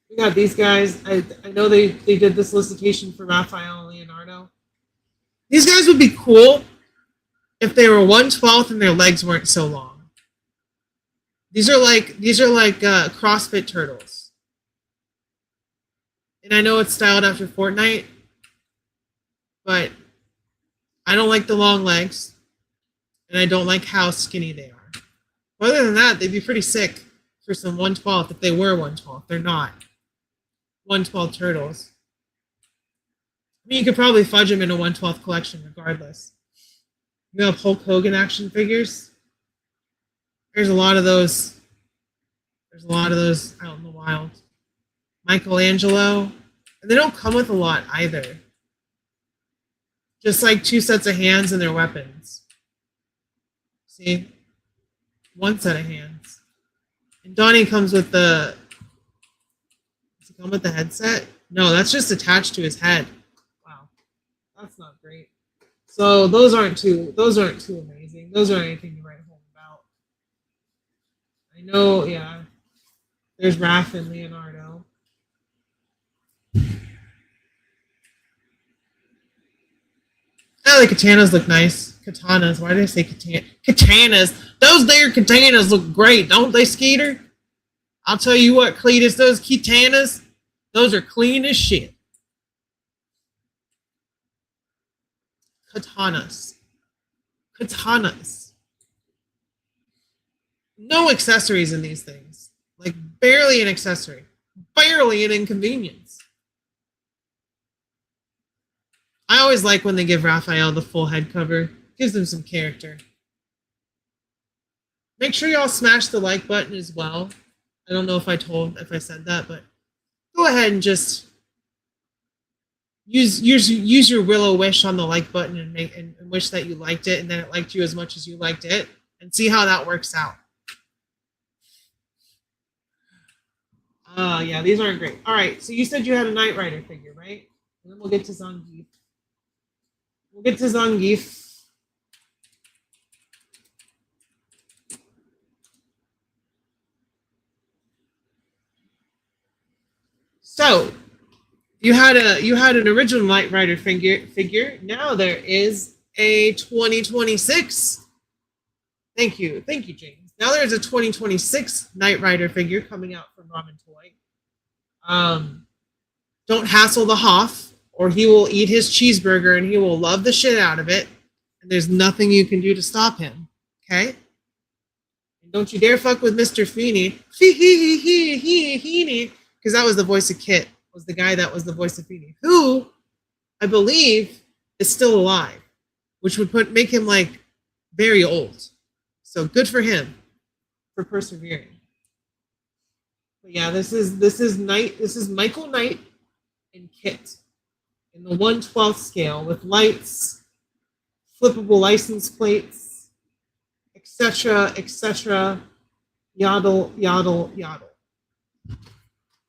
We got these guys. I know they did this solicitation for Raphael and Leonardo. These guys would be cool if they were 1/12 and their legs weren't so long. These are like CrossFit turtles. And I know it's styled after Fortnite, but I don't like the long legs, and I don't like how skinny they are. Other than that, they'd be pretty sick for some 1/12 if they were 1/12. They're not 1/12 turtles. I mean, you could probably fudge them in a 1/12 collection regardless. You have Hulk Hogan action figures. There's a lot of those. There's a lot of those out in the wild. Michelangelo. And they don't come with a lot either. Just like 2 sets of hands and their weapons. See? 1 set of hands. And Donnie comes with the... Does he come with the headset? No, that's just attached to his head. Wow. That's not great. So those aren't too amazing. Those aren't anything to write home about. I know, yeah. There's Raph and Leonardo. Oh, the katanas look nice. Katanas. Why did I say katana? Katanas. Those there katanas look great, don't they, Skeeter? I'll tell you what, Cletus, those katanas, those are clean as shit. Katanas. Katanas. No accessories in these things. Like, barely an accessory. Barely an inconvenience. I always like when they give Raphael the full head cover. Gives him some character. Make sure y'all smash the like button as well. I don't know if I said that, but go ahead and just use your willow wish on the like button and wish that you liked it and then it liked you as much as you liked it and see how that works out. Yeah, these aren't great. All right, so you said you had a Knight Rider figure, right? And then we'll get to Zangief. So you had an original Knight Rider figure. Now there is a 2026. Thank you, James. Now there's a 2026 Knight Rider figure coming out from Ramen Toy. Don't hassle the Hoff, or he will eat his cheeseburger and he will love the shit out of it. And there's nothing you can do to stop him. Okay? And don't you dare fuck with Mr. Feeney. Because that was the voice of Kit. Was the guy that was the voice of Feeney, who I believe is still alive, which would make him like very old. So good for him for persevering. But yeah, this is Michael Knight and Kit in the 1/12 scale with lights, flippable license plates, etc., yodel.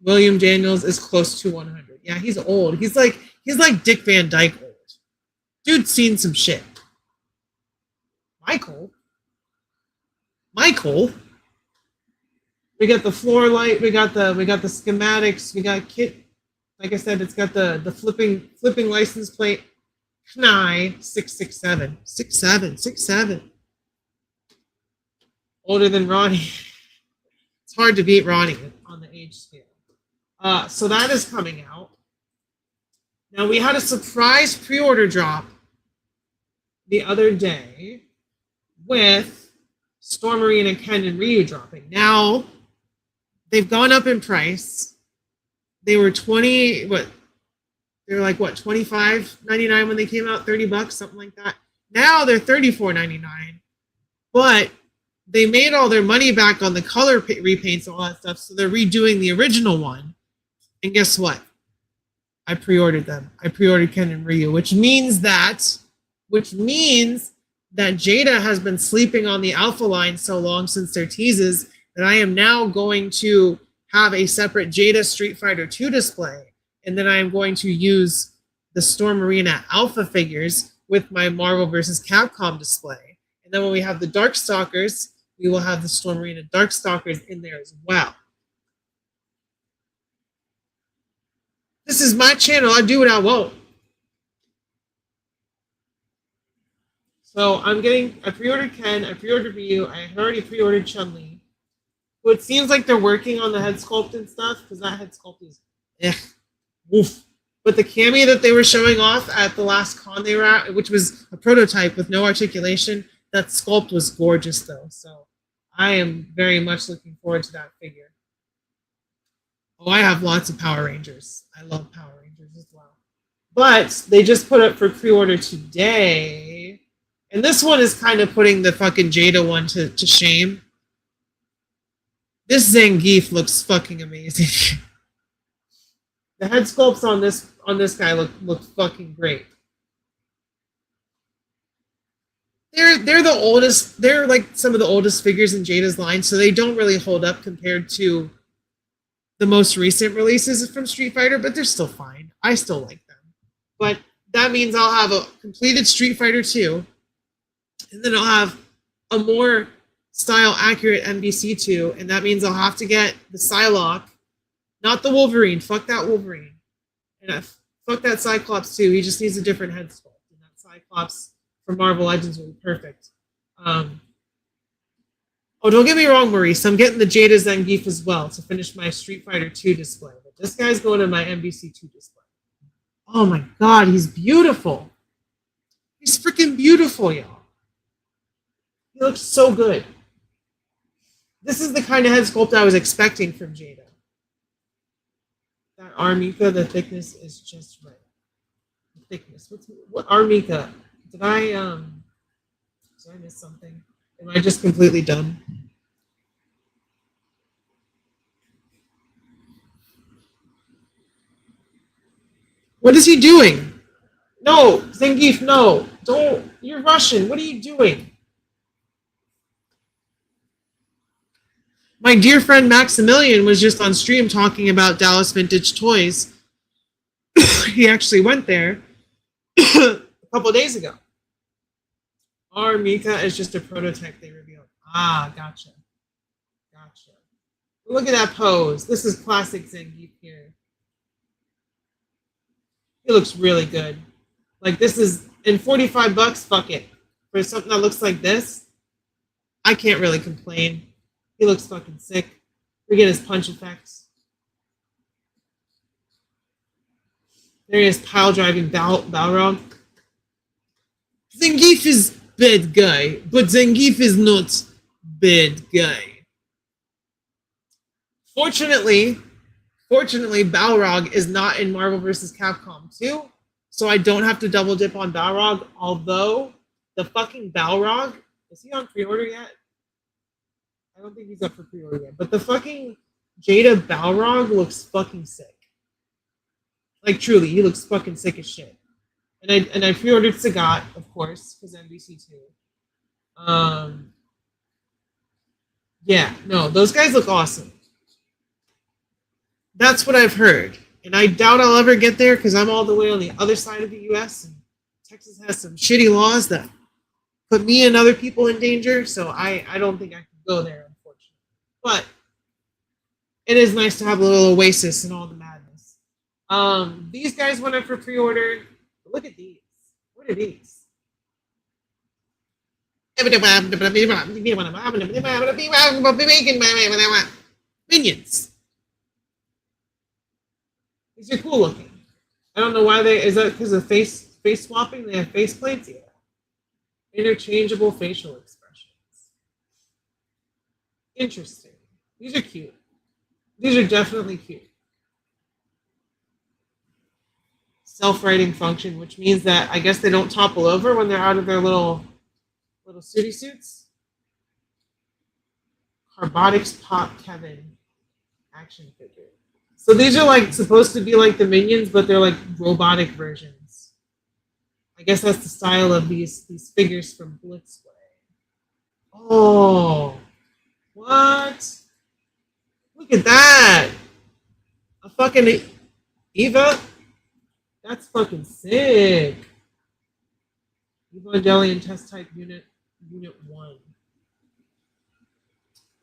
William Daniels is close to 100. Yeah, he's old. He's like Dick Van Dyke old. Dude's seen some shit. Michael. We got the floor light. We got the schematics. We got Kit. Like I said, it's got the flipping license plate. Knai 667. 6'7". Older than Ronnie. It's hard to beat Ronnie on the age scale. So that is coming out. Now we had a surprise pre-order drop the other day with Stormarine and Ken and Ryu dropping. Now they've gone up in price. They were $25.99 when they came out, $30, something like that. Now they're $34.99. But they made all their money back on the color repaints and all that stuff, so they're redoing the original one. And guess what? I pre-ordered them. I pre-ordered Ken and Ryu, which means that Jada has been sleeping on the Alpha line so long since their teases that I am now going to have a separate Jada Street Fighter 2 display, and then I am going to use the Storm Arena Alpha figures with my Marvel vs. Capcom display. And then when we have the Darkstalkers, we will have the Storm Arena Darkstalkers in there as well. This is my channel. I do what I want. So I pre-ordered Ken, I pre-ordered Ryu, I had already pre-ordered Chun-Li. So it seems like they're working on the head sculpt and stuff, because that head sculpt is woof. But the cameo that they were showing off at the last con they were at, which was a prototype with no articulation, that sculpt was gorgeous though. So I am very much looking forward to that figure. Oh, I have lots of Power Rangers. I love Power Rangers as well. But they just put up for pre-order today. And this one is kind of putting the fucking Jada one to shame. This Zangief looks fucking amazing. The head sculpts on this guy look fucking great. They're the oldest. They're like some of the oldest figures in Jada's line, so they don't really hold up compared to the most recent releases from Street Fighter, but they're still fine. I still like them. But that means I'll have a completed Street Fighter 2, and then I'll have a more style-accurate MBC2, and that means I'll have to get the Psylocke, not the Wolverine. Fuck that Wolverine. And fuck that Cyclops too. He just needs a different head sculpt. And that Cyclops from Marvel Legends will be perfect. Oh, don't get me wrong, Maurice. I'm getting the Jada Zangief as well to finish my Street Fighter 2 display. But this guy's going to my MBC2 display. Oh my god, he's beautiful. He's freaking beautiful, y'all. He looks so good. This is the kind of head sculpt I was expecting from Jada. That Armika, the thickness is just right. thickness. What Armika? Did I miss something? Am I just completely dumb? What is he doing? No, Zangief, no. Don't. You're Russian. What are you doing? My dear friend Maximilian was just on stream talking about Dallas Vintage Toys. He actually went there a couple of days ago. Our Mika is just a prototype they revealed. Ah, gotcha. Gotcha. Look at that pose. This is classic Zangief here. He looks really good. Like, this is, in 45 bucks, fuck it. For something that looks like this, I can't really complain. He looks fucking sick. Forget his punch effects. There he is, pile driving Balrog. Zangief is bad guy, but Zangief is not bad guy. Fortunately, Balrog is not in Marvel vs. Capcom 2, so I don't have to double dip on Balrog, although the fucking Balrog, is he on pre-order yet? I don't think he's up for pre-order yet, but the fucking Jada Balrog looks fucking sick. Like, truly, he looks fucking sick as shit. And I pre-ordered Sagat, of course, because MVC2. Yeah, no, those guys look awesome. That's what I've heard. And I doubt I'll ever get there because I'm all the way on the other side of the US and Texas has some shitty laws that put me and other people in danger, so I don't think I can go there, unfortunately. But it is nice to have a little oasis in all the madness. These guys went up for pre-order. Look at these. What are these? Minions. These are cool looking. I don't know why is that because of face swapping? They have face plates? Yeah. Interchangeable facial expressions. Interesting. These are cute. These are definitely cute. Self-righting function, which means that I guess they don't topple over when they're out of their little sooty suits. Carbonics Pop Kevin action figure. So these are like supposed to be like the Minions, but they're like robotic versions. I guess that's the style of these figures from Blitzway. Oh, what? Look at that! A fucking Eva. That's fucking sick. Evangelion test type unit 1.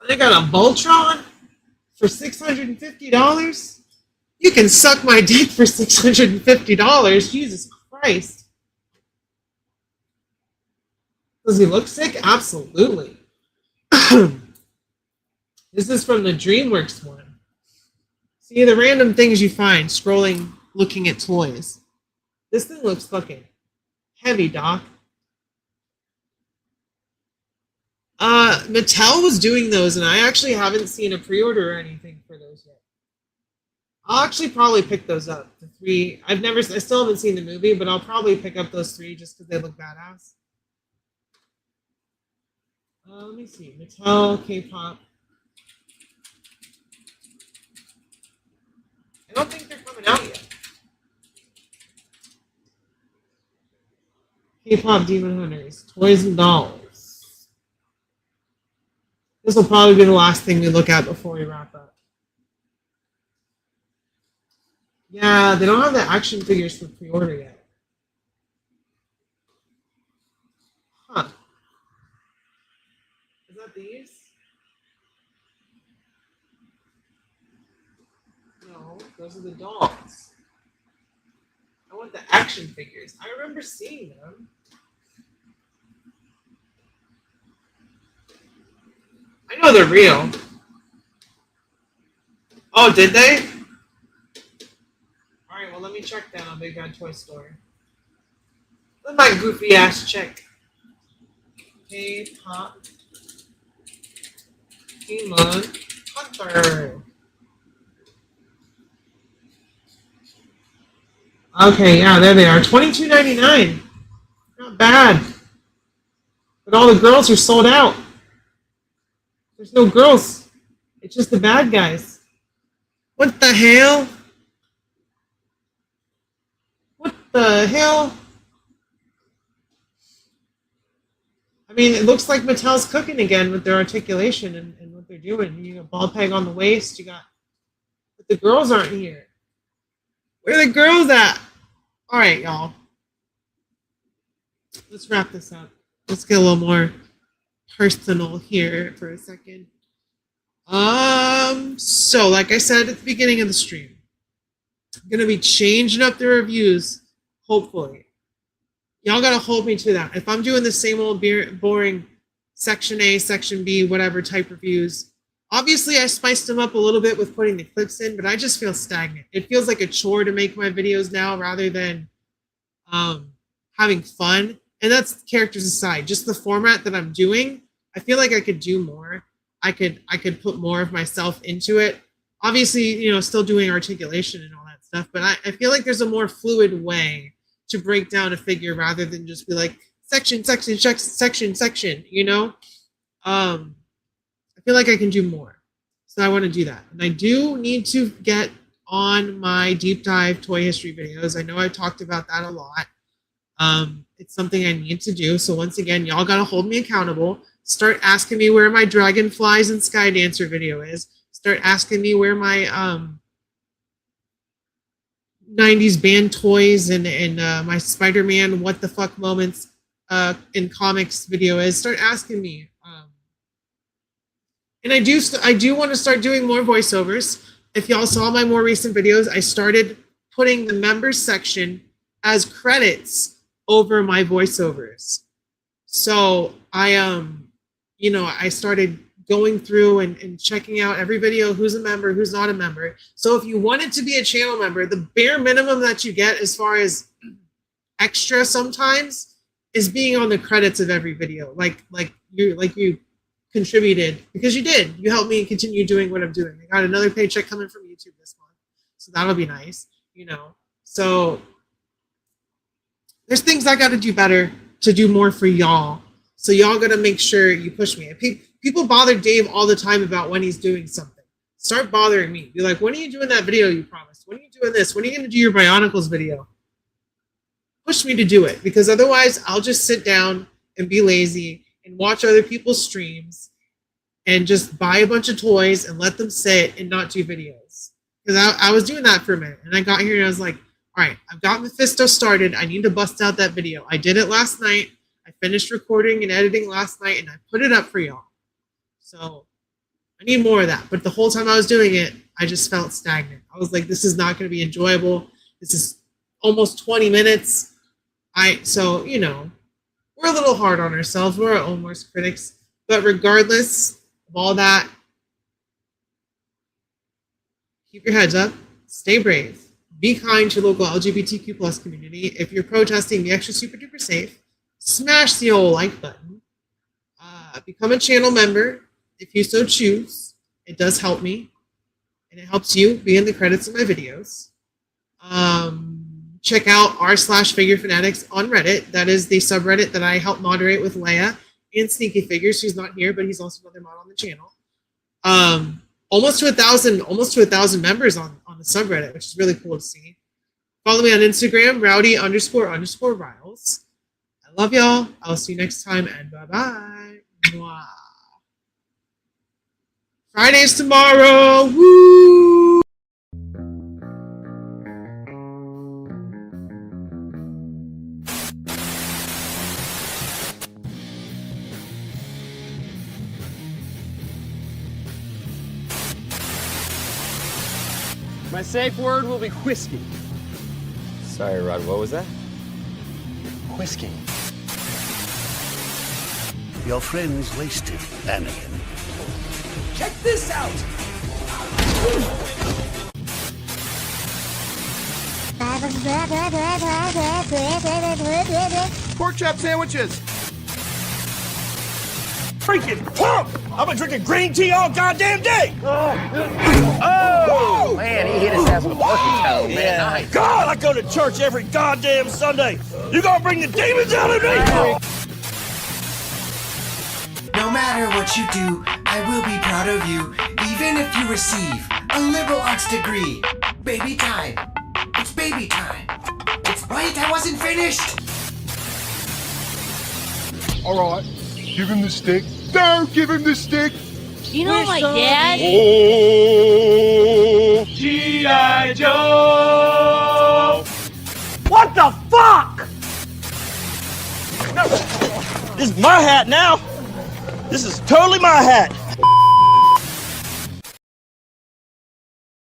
They got a Voltron for $650? You can suck my dick for $650. Jesus Christ. Does he look sick? Absolutely. This is from the DreamWorks one. See the random things you find scrolling, looking at toys. This thing looks fucking heavy, Doc. Mattel was doing those, and I actually haven't seen a pre-order or anything for those yet. I'll actually probably pick those up. The 3. I still haven't seen the movie, but I'll probably pick up those 3 just because they look badass. Let me see. Mattel, K-pop. I don't think they're coming out yet. K-pop Demon Hunters, Toys and Dolls. This will probably be the last thing we look at before we wrap up. Yeah, they don't have the action figures for pre-order yet. Huh. Is that these? No, those are the dolls. I want the action figures. I remember seeing them. I know they're real. Oh, did they? Alright, well, let me check that on Big Bad Toy Store. Let my goofy ass check. K-pop Demon Hunter. Okay, yeah, there they are. $22.99. Not bad. But all the girls are sold out. There's no girls. It's just the bad guys. What the hell? What the hell? I mean, it looks like Mattel's cooking again with their articulation and what they're doing. You got ball peg on the waist. You got, but the girls aren't here. Where are the girls at? All right, y'all. Let's wrap this up. Let's get a little more personal here for a second. So like I said at the beginning of the stream, I'm gonna be changing up the reviews, hopefully. Y'all gotta hold me to that. If I'm doing the same old boring section A, section B, whatever type reviews, obviously I spiced them up a little bit with putting the clips in, but I just feel stagnant. It feels like a chore to make my videos now rather than having fun. And that's characters aside, just the format that I'm doing. I feel like I could do more. I could put more of myself into it. Obviously, you know, still doing articulation and all that stuff, but I feel like there's a more fluid way to break down a figure rather than just be like section, section, section, you know? I feel like I can do more. So I want to do that. And I do need to get on my deep dive toy history videos. I know I've talked about that a lot. It's something I need to do. So once again, y'all got to hold me accountable. Start asking me where my Dragonflies and Sky Dancer video is. Start asking me where my 90s band toys and my Spider-Man what the fuck moments in comics video is. Start asking me. And I do want to start doing more voiceovers. If y'all saw my more recent videos, I started putting the members section as credits over my voiceovers. So I started going through and checking out every video, who's a member, who's not a member. So if you wanted to be a channel member, the bare minimum that you get as far as extra sometimes is being on the credits of every video. Like you contributed because you did. You helped me continue doing what I'm doing. I got another paycheck coming from YouTube this month. So that'll be nice, you know. So there's things I got to do better to do more for y'all. So y'all got to make sure you push me. People bother Dave all the time about when he's doing something. Start bothering me. Be like, when are you doing that video you promised? When are you doing this? When are you going to do your Bionicles video? Push me to do it, because otherwise I'll just sit down and be lazy and watch other people's streams and just buy a bunch of toys and let them sit and not do videos. Because I was doing that for a minute, and I got here and I was like, all right, I've got Mephisto started. I need to bust out that video. I did it last night. I finished recording and editing last night, and I put it up for y'all. So I need more of that. But the whole time I was doing it, I just felt stagnant. I was like, this is not going to be enjoyable. This is almost 20 minutes. So, you know, we're a little hard on ourselves. We're our own worst critics. But regardless of all that, keep your heads up. Stay brave. Be kind to local LGBTQ plus community. If you're protesting, be extra super duper safe. Smash the old like button. Become a channel member if you so choose. It does help me. And it helps you be in the credits of my videos. Check out r/Figure Fanatics on Reddit. That is the subreddit that I help moderate with Leia and Sneaky Figures, who's not here, but he's also another mod on the channel. Almost to 1,000 members on the subreddit, which is really cool to see. Follow me on Instagram, rowdy__riles. I love y'all. I'll see you next time, and bye-bye. Mwah. Friday's tomorrow. Woo! My safe word will be whiskey. Sorry, Rod, what was that? Whiskey. Your friends wasted, Anakin. Check this out! Pork chop sandwiches. Freaking pump! I've been drinking green tea all goddamn day. Oh, man, he hit his ass with a parking tone, man. Nice. God, I go to church every goddamn Sunday. You gonna bring the demons out of me? No matter what you do, I will be proud of you, even if you receive a liberal arts degree. Baby time. It's baby time. Wait, I wasn't finished. All right, give him the stick. Don't give him the stick. You know my dad? Oh, G.I. Joe! What the fuck? No. This is my hat now. This is totally my hat.